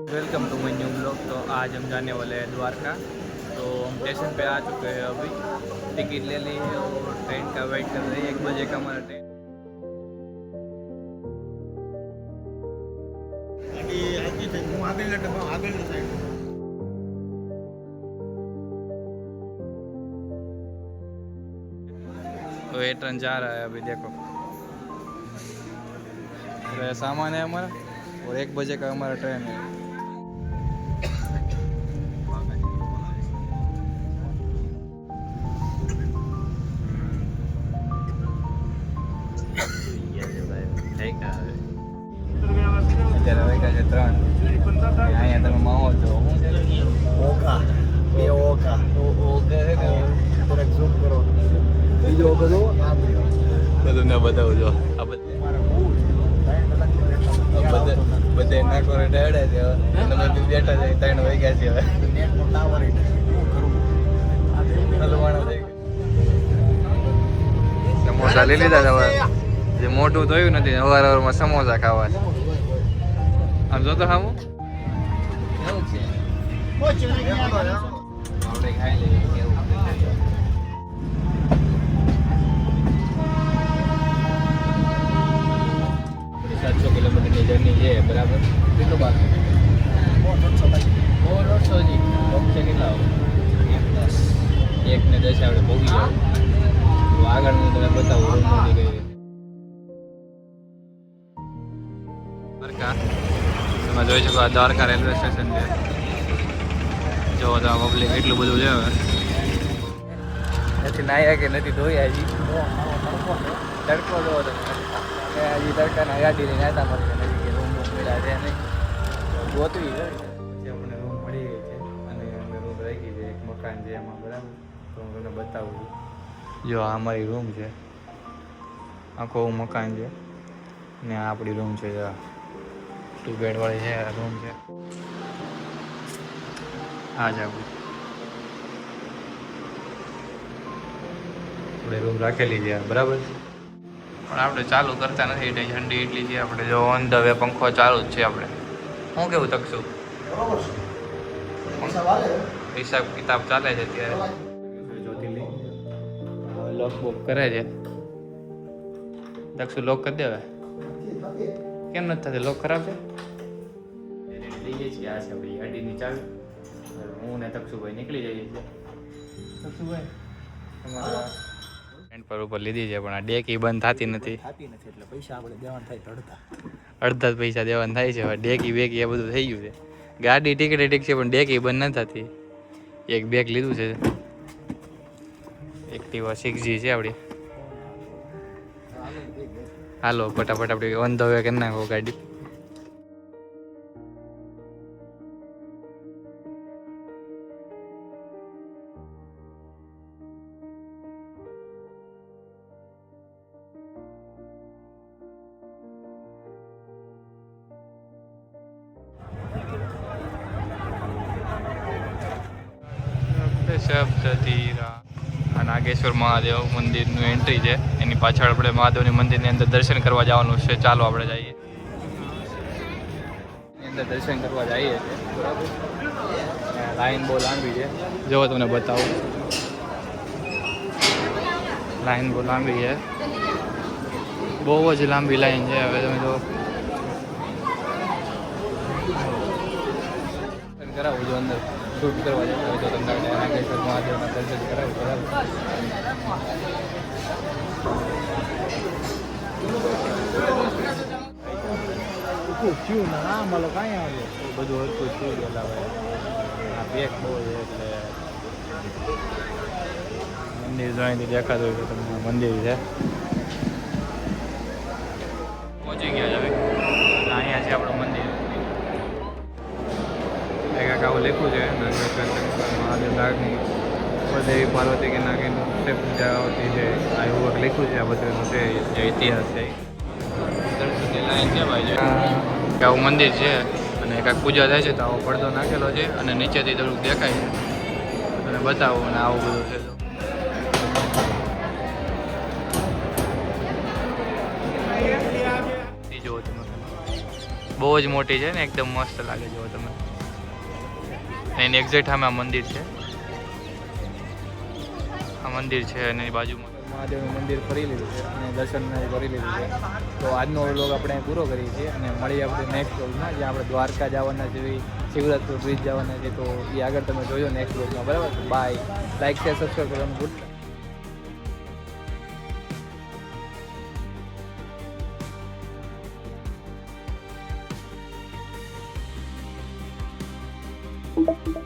Welcome to my new blog. तो आज हम जाने वाले हैं द्वारका। तो हम स्टेशन पे आ चुके हैं, अभी टिकट ले ली है और ट्रेन का वेट कर रहे हैं। 1 बजे का हमारा ट्रेन। तो ये ट्रेन जा रहा है, अभी देखो। तो ये सामान है हमारा और 1 बजे का हमारा ट्रेन है। અત્યારે વાગ્યા છે 3. અહીંયા તમે માહો છો શું છે? ઓકા બે ઓકા ઓકે છે કે થોડાક ઝૂમ કરો બીજો ઓકા જો આ બધું ને બતાવું જો. આ બધે નાખો ડાડે છે. તમે બી બેઠા છે 3 વાગ્યા છે. હવે નેટનો ટાવર શું કરવું હલવાણો થઈ ગયો. સમોસા લઈ લીધા તમે. જે મોટું થયું નથી, અવારવારમાં સમોસા ખાવા છે. આમ જો તો ખાવું કેવું છે? આપણે ખાઈ લઈએ કેવું છે. 700 કિલોમીટરની જર્ની છે, બરાબર. કેટલું બાકી? 400 જી. ઓપ્શન કેટલા આવે? 1:10 આપણે પહોંચી જાવ. આગળ હું તમને બતાવું રૂમ મોટી કઈ રીતે. દ્વારકા તમે જોઈ શકો, આ દ્વારકા રેલવે સ્ટેશન છે. જો તો પબ્લિક એટલું બધું છે. હવે નથી નાયા કે નથી ધોયા હજી. તડકો જોવો તમે. હજી તડકાના ગાડી લઈને આવતા મળે નથી કે રૂમ મળ્યા છે નહીં. ગોતવી છે. પછી અમને રૂમ મળી ગઈ છે અને અમે રૂમ રાખી છે. એક મકાન છે એમાં, બરાબર. તો હું તમને બતાવું છું. જો આ અમારી રૂમ છે. આખો મકાન છે ને આ આપણી રૂમ છે. 2 બેડ વાળી છે રૂમ છે. આ જ આપણે રૂમ રાખેલી છે, બરાબર. પણ આપણે ચાલુ કરતા નથી, એટલે ઠંડી એટલી છે. આપણે જો ઓન ધ વે પંખો ચાલુ જ છે. આપણે શું કેવું તકશું? બરોબર છે પૈસા વાલે હિસાબ કિતાબ ચાલે છે અત્યારે. લોક બોક કરે છે. દક્ષુ લોક કરી દેવાય. કેમ નથી થતી? લોક ખરાબ છે. લઈએ છીએ. આ છે આપણી ગાડીની ચાવી. હું ને તક્ષુભાઈ નીકળી જઈએ છીએ. તક્ષુભાઈ તમારા સ્ટેન્ડ પર ઉપર લીધી છે, પણ આ ડેકી બંધ થતી નથી. એટલે પૈસા આપણે દેવાના થાય અડધા જ પૈસા દેવાના થાય છે. હવે ડેકી બેકી એ બધું થઈ ગયું છે. ગાડી ટિકિટ ઠીક છે, પણ ડેકી બંધ નથી થતી. એક બેગ લીધું છે. એક્ટિવા 6G છે આપણી. હાલો ફટાફટ આપણી ઓન ધ વે કરી નાખો ગાડી. શબ્દધીરા આ નાગેશ્વર મહાદેવ મંદિરનું એન્ટ્રી છે. એની પાછળ આપણે મહાદેવની મંદિરની અંદર દર્શન કરવા જવાનું છે. ચાલો આપણે જઈએ. એની અંદર દર્શન કરવા જઈએ છીએ, બરાબર. લાઈન બહુ લાંબી છે. જો તમને બતાવું. લાઈન બહુ લાંબી છે, બહુ જ લાંબી લાઈન છે. હવે તમે જો કરાવું જો અંદર શૂટ કરવા જતા હોય તો તમને નાગેશ્વર મહાદેવના દર્શન કરાવું, બરાબર. થયું ને ના મળો કાંઈ આવે બધું હરખું થયું બોલાવે. આ બેક બહુ છે એટલે મંદિર જોઈથી દેખાતું હોય તો તમને મંદિર છે. પહોંચી ગયા છે હવે. અહીંયા છે આપણું મંદિર. એક આવું લખ્યું છે નાગેશ્વર મહાદેવ નાગની દેવી પાર્વતી કે નાગીનું છે પૂજા હોતી છે. આ એવું લખ્યું છે. આ બધું છે જે ઇતિહાસ છે. લાઈન છે ભાઈ. આવું મંદિર છે અને કાંઈક પૂજા થાય છે તો આવો પડદો નાખેલો છે અને નીચેથી થોડુંક દેખાય છે. અને બતાવો અને આવું બધું છે. બહુ બહુ જ મોટી છે ને એકદમ મસ્ત લાગે જો તમે એની એક્ઝેક્ટ સામે આ મંદિર છે આ મંદિર છે અને એની બાજુમાં મહાદેવનું મંદિર ફરી લીધું છે અને દર્શન કરી લીધું છે તો આજનો વ્લોગ આપણે પૂરો કરીએ છીએ અને મળીએ આપણે નેક્સ્ટ વ્લોગમાં જ્યાં આપણે દ્વારકા જવાના છે શિવરાજપુર બ્રિજ જવાના છે તો એ આગળ તમે જોજો નેક્સ્ટ વ્લોગમાં બરાબર બાય લાઈક શેર સબસ્ક્રાઈબ કરવાનું ભૂલતા Thank you.